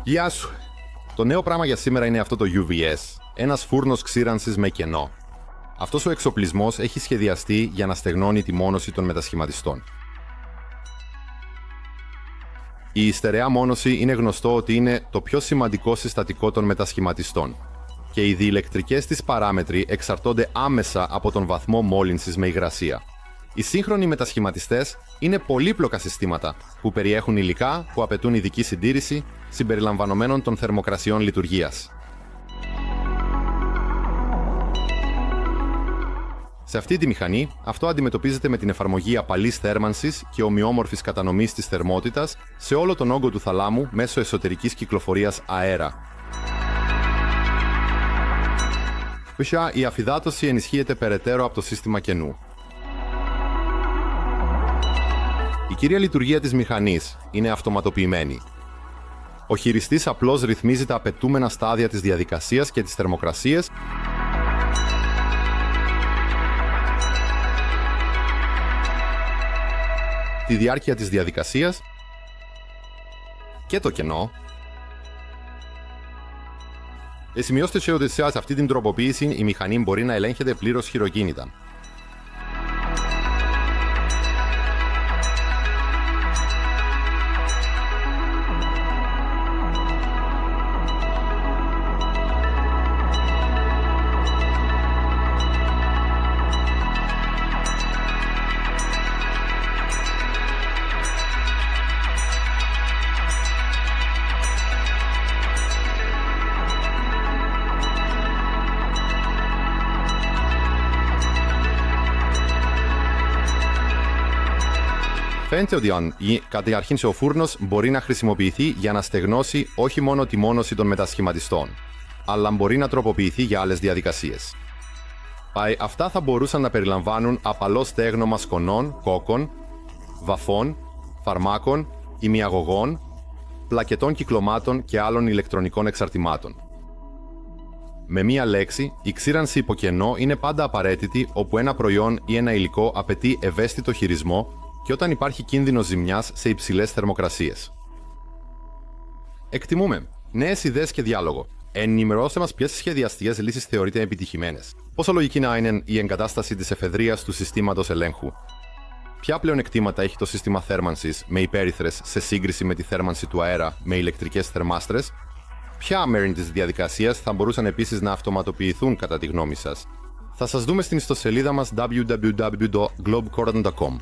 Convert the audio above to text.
Γεια σου! Το νέο πράγμα για σήμερα είναι αυτό το UVS, ένας φούρνος ξύρανσης με κενό. Αυτός ο εξοπλισμός έχει σχεδιαστεί για να στεγνώνει τη μόνωση των μετασχηματιστών. Η στερεά μόνωση είναι γνωστό ότι είναι το πιο σημαντικό συστατικό των μετασχηματιστών και οι διηλεκτρικές της παράμετροι εξαρτώνται άμεσα από τον βαθμό μόλυνσης με υγρασία. Οι σύγχρονοι μετασχηματιστές είναι πολύπλοκα συστήματα που περιέχουν υλικά που απαιτούν ειδική συντήρηση συμπεριλαμβανομένων των θερμοκρασιών λειτουργίας. Σε αυτή τη μηχανή, αυτό αντιμετωπίζεται με την εφαρμογή απαλής θέρμανσης και ομοιόμορφης κατανομής της θερμότητας σε όλο τον όγκο του θαλάμου μέσω εσωτερικής κυκλοφορίας αέρα. Φυσικά, η αφυδάτωση ενισχύεται περαιτέρω από το σύστημα κενού. Η κύρια λειτουργία της μηχανής είναι αυτοματοποιημένη. Ο χειριστής απλώς ρυθμίζει τα απαιτούμενα στάδια της διαδικασίας και τις θερμοκρασίες τη διάρκεια της διαδικασίας και το κενό. Σημειώστε ότι σε αυτή την τροποποίηση η μηχανή μπορεί να ελέγχεται πλήρως χειροκίνητα. Φαίνεται ότι καταρχήν ο φούρνος μπορεί να χρησιμοποιηθεί για να στεγνώσει όχι μόνο τη μόνωση των μετασχηματιστών, αλλά μπορεί να τροποποιηθεί για άλλες διαδικασίες. Αυτά θα μπορούσαν να περιλαμβάνουν απαλό στέγνομα σκονών, κόκκων, βαφών, φαρμάκων, ημιαγωγών, πλακετών κυκλωμάτων και άλλων ηλεκτρονικών εξαρτημάτων. Με μία λέξη, η ξύρανση υποκενό είναι πάντα απαραίτητη όπου ένα προϊόν ή ένα υλικό απαιτεί ευαίσθητο χειρισμό και όταν υπάρχει κίνδυνος ζημιάς σε υψηλές θερμοκρασίες. Εκτιμούμε. Νέες ιδέες και διάλογο. Ενημερώστε μας ποιες σχεδιαστικές λύσεις θεωρείτε επιτυχημένες. Πόσο λογική να είναι η εγκατάσταση της εφεδρείας του συστήματος ελέγχου. Ποια πλεονεκτήματα έχει το σύστημα θέρμανσης με υπέρυθρες σε σύγκριση με τη θέρμανση του αέρα με ηλεκτρικές θερμάστρες. Ποια μέρη της διαδικασίας θα μπορούσαν επίσης να αυτοματοποιηθούν κατά τη γνώμη σας. Θα σας δούμε στην ιστοσελίδα μας www.globecordon.com.